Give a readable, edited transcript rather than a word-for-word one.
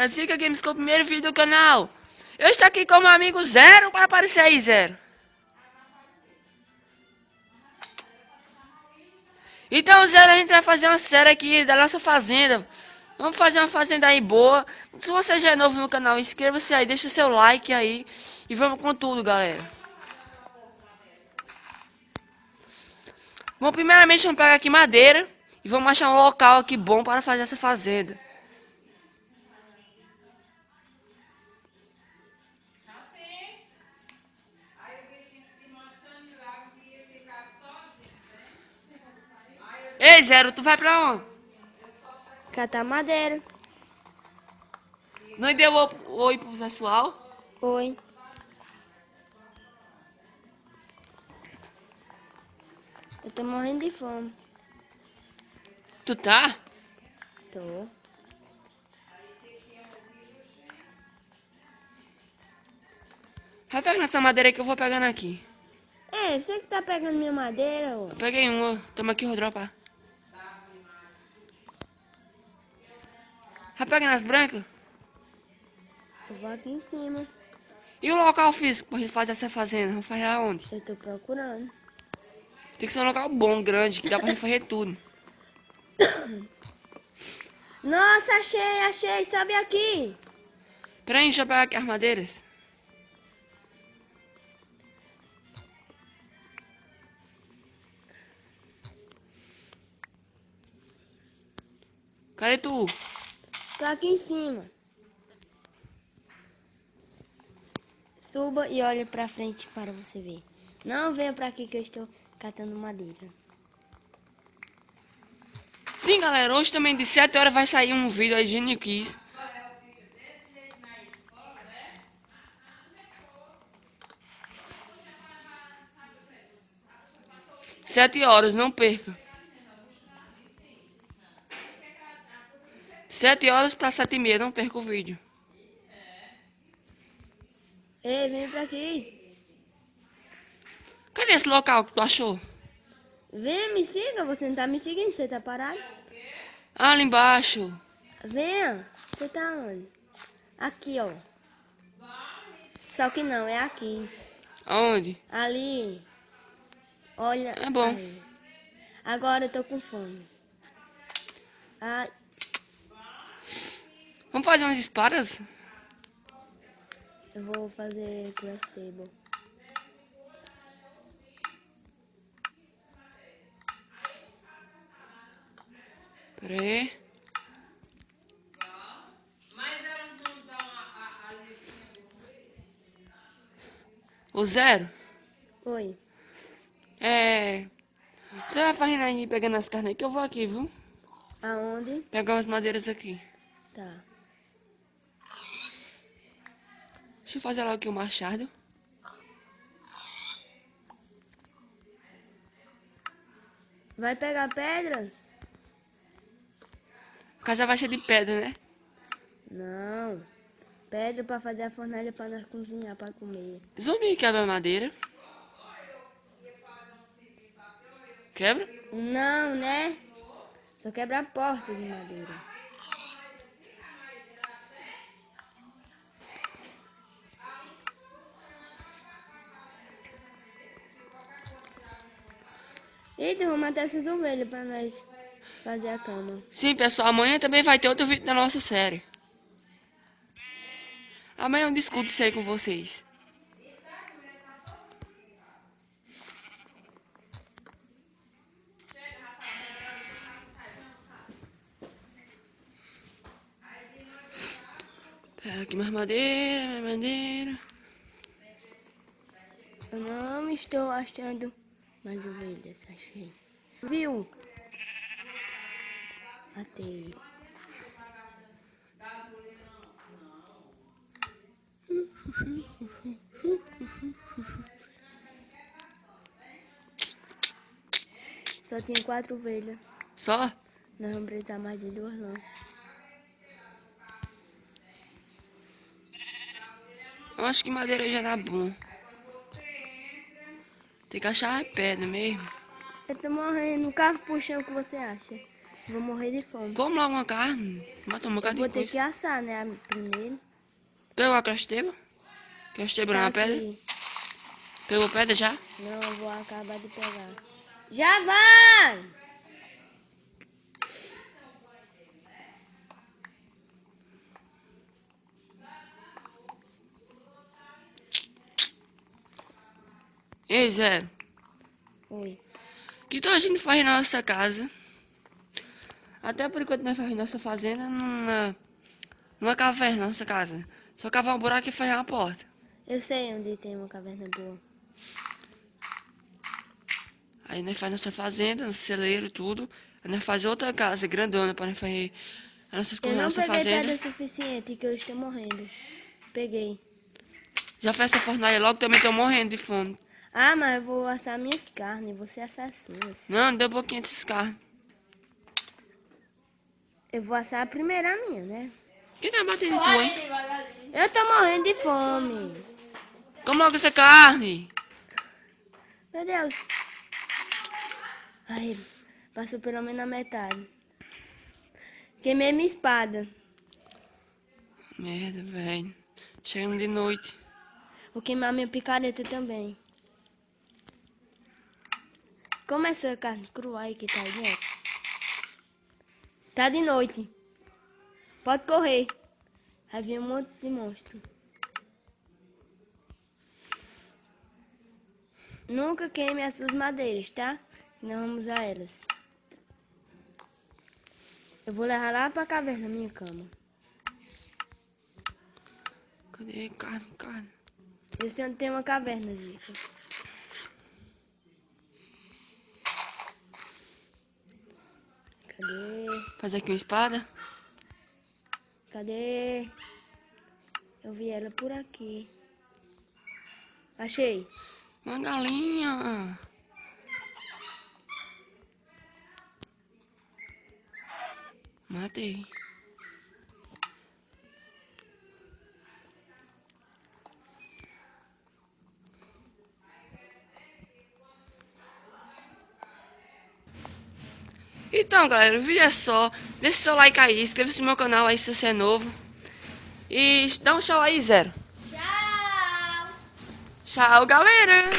Zica Games com o primeiro vídeo do canal. Eu estou aqui com o meu amigo Zero, para aparecer aí, Zero. Então, Zero, a gente vai fazer uma série aqui da nossa fazenda. Vamos fazer uma fazenda aí boa. Se você já é novo no canal, inscreva-se aí, deixa o seu like aí. E vamos com tudo, galera. Bom, primeiramente vamos pegar aqui madeira. E vamos achar um local aqui bom para fazer essa fazenda. Ei, Zero, tu vai pra onde? Catar madeira. Não deu oi pro pessoal? Oi. Eu tô morrendo de fome. Tu tá? Tô. Vai pegando essa madeira aí que eu vou pegando aqui. Ei, você que tá pegando minha madeira, ô? Eu peguei uma, tamo aqui, vou dropar. Vai pegando as brancas? Eu vou aqui em cima. E o local físico pra gente fazer essa fazenda? Vamos fazer aonde? Eu tô procurando. Tem que ser um local bom, grande, que dá pra gente fazer tudo. Nossa, achei. Sobe aqui. Pera aí, deixa eu pegar aqui as madeiras. Cadê tu? Tô aqui em cima. Suba e olha pra frente para você ver. Não venha pra aqui que eu estou catando madeira. Sim, galera, hoje também de 7 horas vai sair um vídeo aí de Gênio Kiss. 7 horas, não perca. 7 horas pra 7h30, não perca o vídeo. Ei, vem pra aqui. Cadê esse local que tu achou? Venha, me siga. Você não tá me seguindo, você tá parado? Ah, ali embaixo. Venha. Você tá onde? Aqui, ó. Só que não, é aqui. Aonde? Ali. Olha. É bom. Aí. Agora eu tô com fome. Ah, Vamos fazer umas espadas? eu vou fazer craft table. Pera aí. O Zero? Oi. Você vai fazendo aí, pegando as carnes aí, que eu vou aqui, viu? Aonde? Pegar umas madeiras aqui. Tá. Deixa eu fazer logo aqui o machado. Vai pegar pedra? A casa vai ser de pedra, né? Não. Pedra pra fazer a fornalha pra nós cozinhar, pra comer. Zumbi quebra a madeira. Quebra? Não, né? Só quebra a porta de madeira. Eita, eu vou matar essas ovelhas pra nós fazer a cama. Sim, pessoal, amanhã também vai ter outro vídeo da nossa série. Amanhã eu discuto isso aí com vocês. Pega aqui mais madeira. Eu não estou achando mais ovelhas, achei. Viu? Matei. Só tinha 4 ovelhas. Só? Nós vamos precisar mais de 2 não. Eu acho que madeira já dá bom. Tem que achar a pedra mesmo. Eu tô morrendo. O carro pro chão, o que você acha? Vou morrer de fome. Come logo uma carne. Mata um Eu bocado vou de ter coisa. que assar, né? Primeiro. Pegou a crosteba? Crosteba Tá na pedra? aqui. Pegou pedra já? Não, eu vou acabar de pegar. Já vai! Ei, Zero. Oi. O que a gente faz na nossa casa? Até por enquanto nós fazemos nossa fazenda numa caverna na nossa casa. Só cavar um buraco e fazer uma porta. Eu sei onde tem uma caverna boa. Aí nós faz nossa fazenda, nosso celeiro, tudo. Aí nós faz outra casa grandona para nós fazer as nossas Eu coisas na não nossa peguei fazenda. pedra suficiente que eu estou morrendo. Peguei. Já fez essa fornalha logo, também tô morrendo de fome. Ah, mas eu vou assar minhas carnes, você assar as suas. Não, deu um pouquinho desses carros. Eu vou assar a primeira minha, né? Quem tá batendo em tu, hein? Eu tô morrendo de fome. Come logo essa carne. Meu Deus. Ai, passou pelo menos a metade. Queimei minha espada. Merda, velho. Chegamos de noite. Vou queimar minha picareta também. Como essa carne crua aí que tá aí dentro? Tá de noite. Pode correr. Vai vir um monte de monstro. Nunca queime as suas madeiras, tá? Nós vamos usar elas. Eu vou levar lá pra caverna minha cama. Cadê carne? Eu sei onde tem uma caverna, Zica. Cadê? Fazer aqui uma espada? Cadê? Eu vi ela por aqui. Achei. Uma galinha. Matei. Então, galera, o vídeo é só. Deixa seu like aí, inscreva-se no meu canal aí se você é novo. E dá um tchau aí, Zero. Tchau! Tchau, galera!